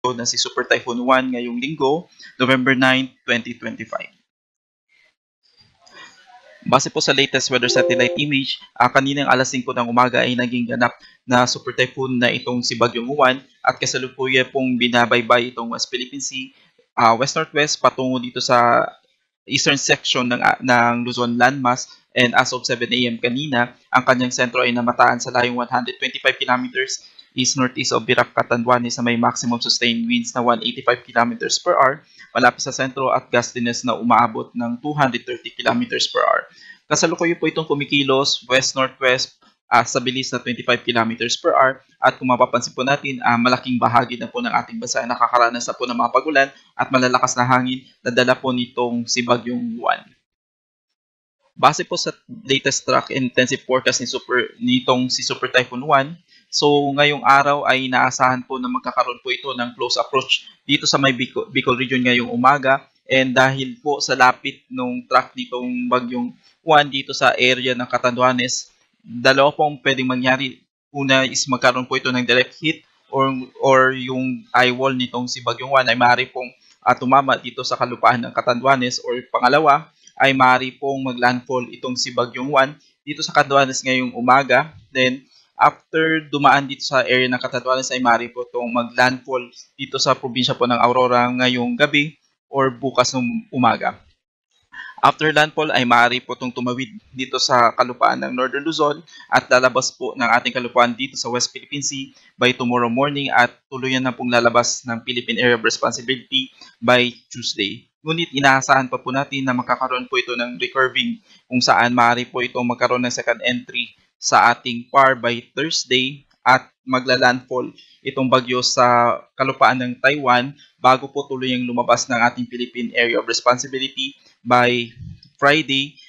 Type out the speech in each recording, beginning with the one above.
na si Super Typhoon 1 ngayong linggo, November 9, 2025. Base po sa latest weather satellite image, kaninang alas 5 ng umaga ay naging ganap na super typhoon na itong si Bagyong Juan at kasalukuyan pong binabaybay itong West Philippine Sea, west-northwest patungo dito sa eastern section ng Luzon landmass, and as of 7 a.m. kanina, ang kanyang sentro ay namataan sa layong 125 kilometers east-northeast of Virac, Catanduanes sa may maximum sustained winds na 185 kilometers per hour malapit sa sentro at gustiness na umaabot ng 230 kilometers per hour. Kasalukuyan po itong kumikilos west-northwest sa bilis na 25 kilometers per hour at kung mapapansin po natin, malaking bahagi na po ng ating bansa ay nakakaranas na po ng mga pagulan at malalakas na hangin na dala po nitong si Bagyong Juan. Base po sa latest track intensive forecast nitong si Super Typhoon 1, so ngayong araw ay inaasahan po na magkakaroon po ito ng close approach dito sa may Bicol region ngayong umaga, and dahil po sa lapit ng track nitong Bagyong Juan dito sa area ng Catanduanes, dalawa pong pwedeng mangyari. Una is magkaroon po ito ng direct hit or yung eye wall nitong si Bagyong Juan ay maaari pong tumama dito sa kalupaan ng Catanduanes, or pangalawa ay maaari pong maglandfall itong si Bagyong Juan dito sa Catanduanes ngayong umaga. Then after dumaan dito sa area ng Catanduanes ay maaari po itong maglandfall dito sa probinsya po ng Aurora ngayong gabi or bukas ng umaga. After landfall ay maaari po itong tumawid dito sa kalupaan ng Northern Luzon at lalabas po ng ating kalupaan dito sa West Philippine Sea by tomorrow morning at tuluyan na pong lalabas ng Philippine Area of Responsibility by Tuesday. Ngunit inaasahan pa po natin na magkakaroon po ito ng recurving kung saan maaari po itong magkaroon ng second entry sa ating PAR by Thursday at magla-landfall itong bagyo sa kalupaan ng Taiwan bago po tuluyang lumabas ng ating Philippine Area of Responsibility by Friday,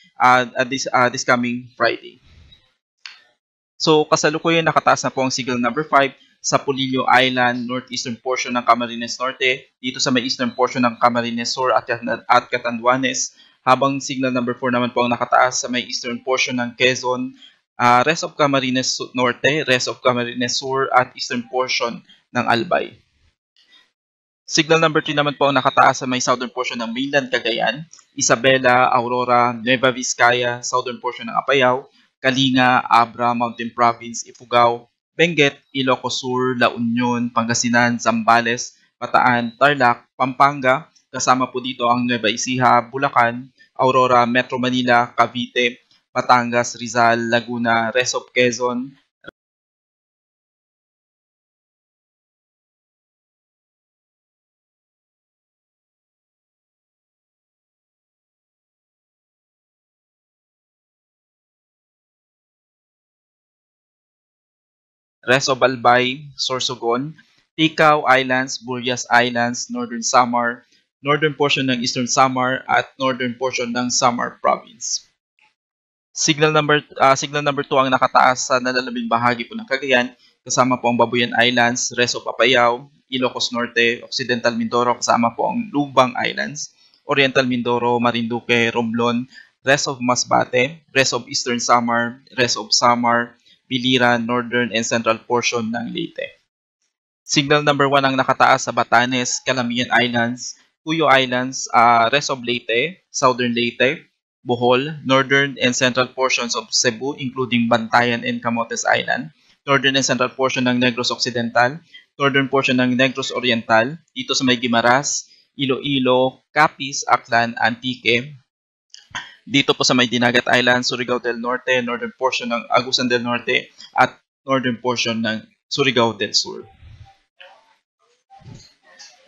this coming Friday. So kasalukuyan nakataas na po ang signal number 5 sa Polillo Island, northeastern portion ng Camarines Norte, dito sa may eastern portion ng Camarines Sur at Catanduanes, habang signal number 4 naman po ang nakataas sa may eastern portion ng Quezon, rest of Camarines Norte, rest of Camarines Sur at eastern portion ng Albay. Signal number 3 naman po ang nakataas sa may southern portion ng mainland Cagayan, Isabela, Aurora, Nueva Vizcaya, southern portion ng Apayao, Kalinga, Abra, Mountain Province, Ifugao, Benguet, Ilocos Sur, La Union, Pangasinan, Zambales, Bataan, Tarlac, Pampanga, kasama po dito ang Nueva Ecija, Bulacan, Aurora, Metro Manila, Cavite, Batangas, Rizal, Laguna, rest of Quezon, rest of Albay, Sorsogon, Ticao Islands, Burias Islands, Northern Samar, northern portion ng Eastern Samar at northern portion ng Samar Province. Signal number 2 ang nakataas sa nalalabing bahagi po ng Cagayan, kasama po ang Babuyan Islands, rest of Apayao, Ilocos Norte, Occidental Mindoro, kasama po ang Lubang Islands, Oriental Mindoro, Marinduque, Romblon, rest of Masbate, rest of Eastern Samar, rest of Samar, Biliran, northern and central portion ng Leyte. Signal number 1 ang nakataas sa Batanes, Calamian Islands, Puyo Islands, rest of Leyte, southern Leyte, Bohol, northern and central portions of Cebu including Bantayan and Camotes Island, northern and central portion ng Negros Occidental, northern portion ng Negros Oriental, dito sa may Guimaras, Iloilo, Capiz, Aklan, Antique, dito po sa may Dinagat Island, Surigao del Norte, northern portion ng Agusan del Norte at northern portion ng Surigao del Sur.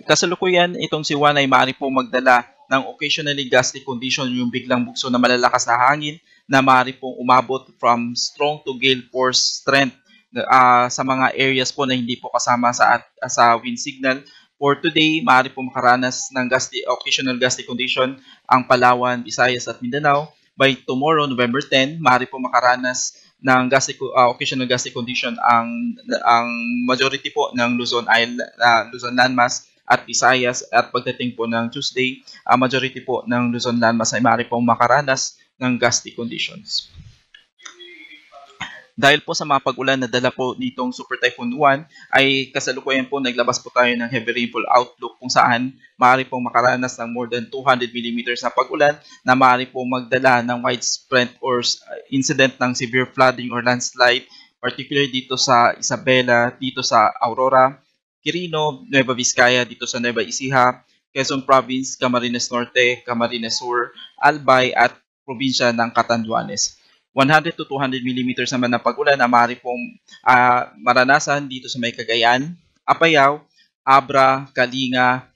Kasalukuyan, itong si Juan ay maaari po magdala ng occasionally gusty condition, yung biglang bugso na malalakas na hangin na maaari pong umabot from strong to gale force strength sa mga areas po na hindi po kasama sa wind signal. For today, maaari po makaranas ng occasional gusty condition ang Palawan, Visayas at Mindanao. By tomorrow, November 10, maaari po makaranas ng occasional gusty condition ang majority po ng Luzon landmass at Visayas, at pagdating po ng Tuesday, majority po ng Luzon landmass ay maaari pong makaranas ng gusty conditions. Dahil po sa mga pag-ulan na dala po nitong Super Typhoon 1 ay kasalukuyan po naglabas po tayo ng heavy rainfall outlook kung saan maaari pong makaranas ng more than 200 millimeters na pag-ulan na maaari pong magdala ng widespread or incident ng severe flooding or landslide, particularly dito sa Isabela, dito sa Aurora, Quirino, Nueva Vizcaya, dito sa Nueva Ecija, Quezon Province, Camarines Norte, Camarines Sur, Albay at probinsya ng Catanduanes. 100 to 200 millimeters naman na pag-ulan na maaari pong maranasan dito sa may Cagayan, Apayao, Abra, Kalinga,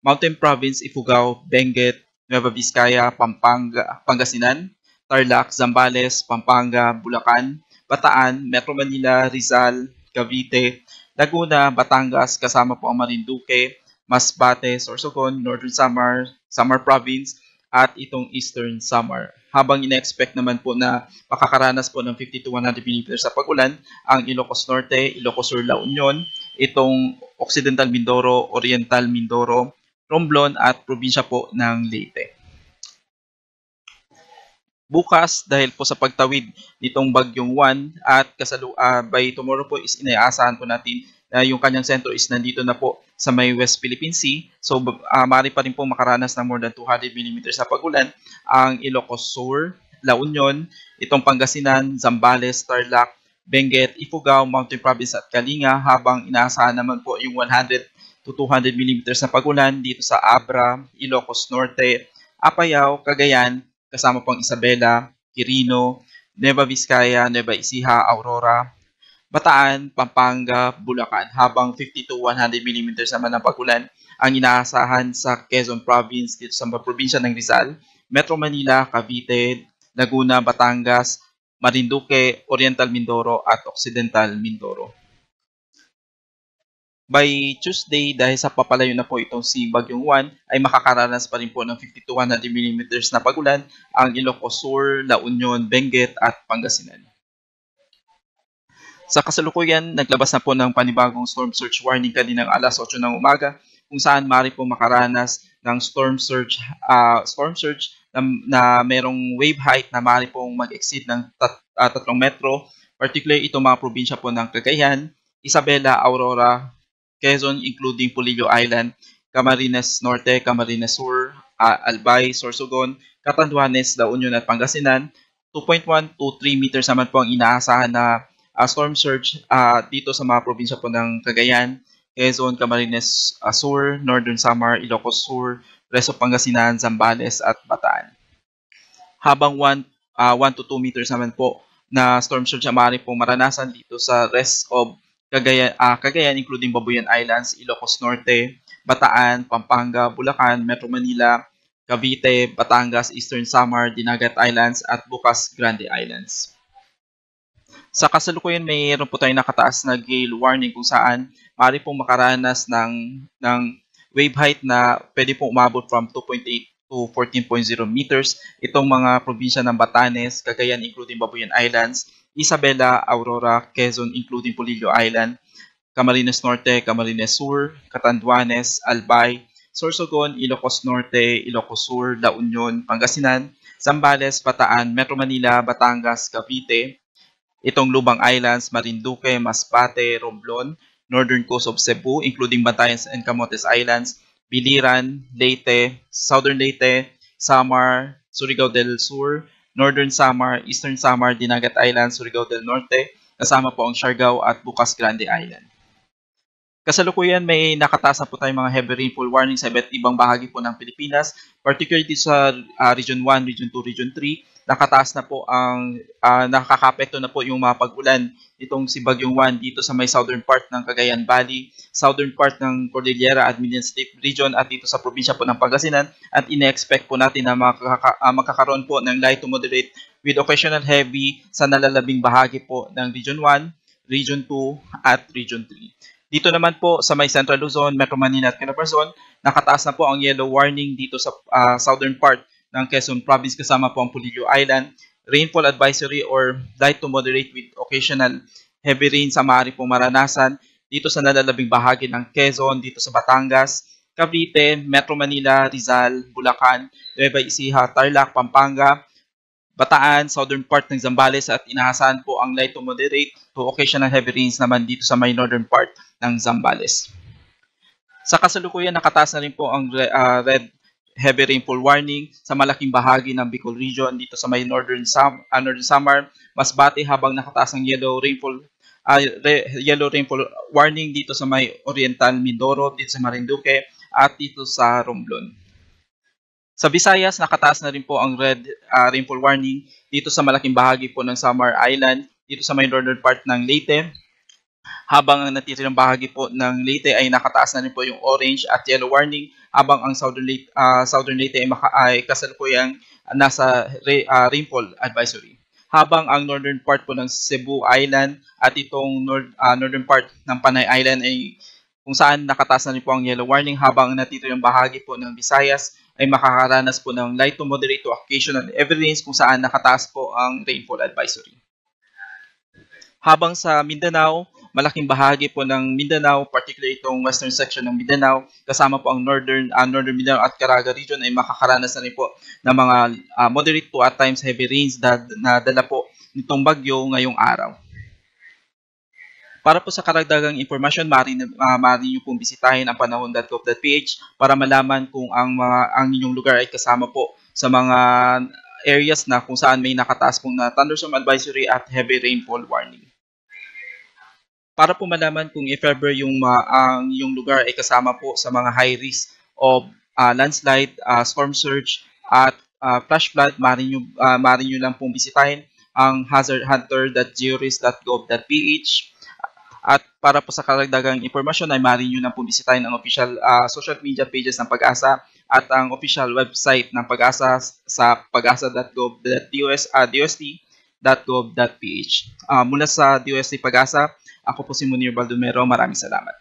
Mountain Province, Ifugao, Benguet, Nueva Vizcaya, Pampanga, Pangasinan, Tarlac, Zambales, Pampanga, Bulacan, Bataan, Metro Manila, Rizal, Cavite, Laguna, Batangas, kasama po ang Marinduque, Masbate, Sorsogon, Northern Samar, Samar Province, at itong Eastern Samar. Habang ina-expect naman po na makakaranas po ng 50 to 100 mm sa pag-ulan ang Ilocos Norte, Ilocos Sur, La Union, itong Occidental Mindoro, Oriental Mindoro, Romblon at probinsya po ng Leyte. Bukas, dahil po sa pagtawid nitong bagyong Juan at by tomorrow po is inaasahan po natin na yung kanyang sentro is nandito na po sa may West Philippine Sea. So, maaari pa rin po makaranas ng more than 200 mm na pag-ulan ang Ilocos Sur, La Union, itong Pangasinan, Zambales, Tarlac, Benguet, Ifugao, Mountain Province at Kalinga, habang inaasahan naman po yung 100 to 200 mm na pag-ulan dito sa Abra, Ilocos Norte, Apayao, Cagayan, kasama pong Isabela, Quirino, Nueva Vizcaya, Nueva Ecija, Aurora, Bataan, Pampanga, Bulacan, habang 50 to 100 mm naman ng pag-ulan ang inaasahan sa Quezon Province, dito sa probinsya ng Rizal, Metro Manila, Cavite, Laguna, Batangas, Marinduque, Oriental Mindoro at Occidental Mindoro. By Tuesday, dahil sa papalayo na po itong si Bagyong Juan, ay makakaranas pa rin po ng 50 to 100 mm na pag-ulan ang Ilocos Sur, La Union, Benguet at Pangasinan. Sa kasalukuyan, naglabas na po ng panibagong storm surge warning kaninang alas 8 ng umaga kung saan maaari po makaranas ng storm surge na merong wave height na maaari pong mag-exceed ng 3 metro, particularly itong mga probinsya po ng Cagayan, Isabela, Aurora, Quezon including Polillo Island, Camarines Norte, Camarines Sur, Albay, Sorsogon, Catanduanes, La Union at Pangasinan. 2.1 to 3 meters naman po ang inaasahan na storm surge dito sa mga probinsya po ng Cagayan, Quezon, Camarines Sur, Northern Samar, Ilocos Sur, rest of Pangasinan, Zambales at Bataan. Habang 1 to 2 meters naman po na storm surge ang maaari pong maranasan dito sa rest of Cagayan including Babuyan Islands, Ilocos Norte, Bataan, Pampanga, Bulacan, Metro Manila, Cavite, Batangas, Eastern Samar, Dinagat Islands at Bukas Grande Islands. Sa kasalukuyan, mayroon po tayong nakataas na gale warning kung saan maaari pong makaranas ng wave height na pwede pong umabot from 2.8 to 14.0 meters. Itong mga probinsya ng Batanes, Cagayan including Babuyan Islands, Isabela, Aurora, Quezon including Polillo Island, Camarines Norte, Camarines Sur, Catanduanes, Albay, Sorsogon, Ilocos Norte, Ilocos Sur, La Union, Pangasinan, Zambales, Bataan, Metro Manila, Batangas, Cavite, itong Lubang Islands, Marinduque, Masbate, Romblon, Northern Coast of Cebu including Batanes and Camotes Islands, Biliran, Leyte, Southern Leyte, Samar, Surigao del Sur, Northern Samar, Eastern Samar, Dinagat Island, Surigao del Norte, kasama po ang Siargao at Bukas Grande Island. Kasalukuyan, may nakataas na po tayong mga heavy rainfall warning sa iba't ibang bahagi po ng Pilipinas, particularly sa Region 1, Region 2, Region 3. Nakataas na po ang nakakapekto na po yung mga pag-ulan itong si Bagyong Juan dito sa may southern part ng Cagayan Valley, southern part ng Cordillera at Median Steep Region at dito sa probinsya po ng Pangasinan, at ine-expect po natin na magkakaroon po ng light to moderate with occasional heavy sa nalalabing bahagi po ng Region 1, Region 2 at Region 3. Dito naman po sa may Central Luzon, Metro Manila at Calabarzon, nakataas na po ang yellow warning dito sa southern part ng Quezon Province kasama po ang Polillo Island. Rainfall advisory or light to moderate with occasional heavy rain sa maaari pong maranasan dito sa nalalabing bahagi ng Quezon, dito sa Batangas, Cavite, Metro Manila, Rizal, Bulacan, Nueva Ecija, Tarlac, Pampanga, Bataan, southern part ng Zambales at inaasahan po ang light to moderate to occasional heavy rains naman dito sa may northern part ng Zambales. Sa kasalukuyan, nakataas na rin po ang red heavy rainfall warning sa malaking bahagi ng Bicol region dito sa may northern Samar, Masbate, habang nakataas ang yellow rainfall warning dito sa may Oriental Mindoro, dito sa Marinduque at dito sa Romblon. Sa Visayas, nakataas na rin po ang red rainfall warning dito sa malaking bahagi po ng Samar Island, dito sa may northern part ng Leyte, habang ang natitirang bahagi po ng Leyte ay nakataas na rin po yung orange at yellow warning, habang ang southern Leyte ay kasalukuyang nasa rainfall advisory. Habang ang northern part po ng Cebu Island at itong northern part ng Panay Island ay kung saan nakataas na rin po ang yellow warning, habang natitirang bahagi po ng Visayas ay makakaranas po ng light to moderate to occasional heavy rains kung saan nakataas po ang rainfall advisory. Habang sa Mindanao, malaking bahagi po ng Mindanao, particularly itong western section ng Mindanao, kasama po ang northern Mindanao at Caraga region ay makakaranas na rin po ng mga moderate to at times heavy rains na dala po nitong bagyo ngayong araw. Para po sa karagdagang impormasyon, maaari nyo pong bisitahin ang panahon.gov.ph para malaman kung ang inyong lugar ay kasama po sa mga areas na kung saan may nakataas pong na thunderstorm advisory at heavy rainfall warning. Para po malaman kung if ever ang iyong lugar ay kasama po sa mga high risk of landslide, storm surge, at flash flood, maaari nyo lang pong bisitahin ang hazardhunter.georis.gov.ph. At para po sa karagdagang impormasyon ay maaari nyo lang pong bisitahin ang official social media pages ng Pag-asa at ang official website ng Pag-asa sa pag-asa.dost.gov.ph. Mula sa DOST Pag-asa, ako po si Munir Baldomero. Maraming salamat.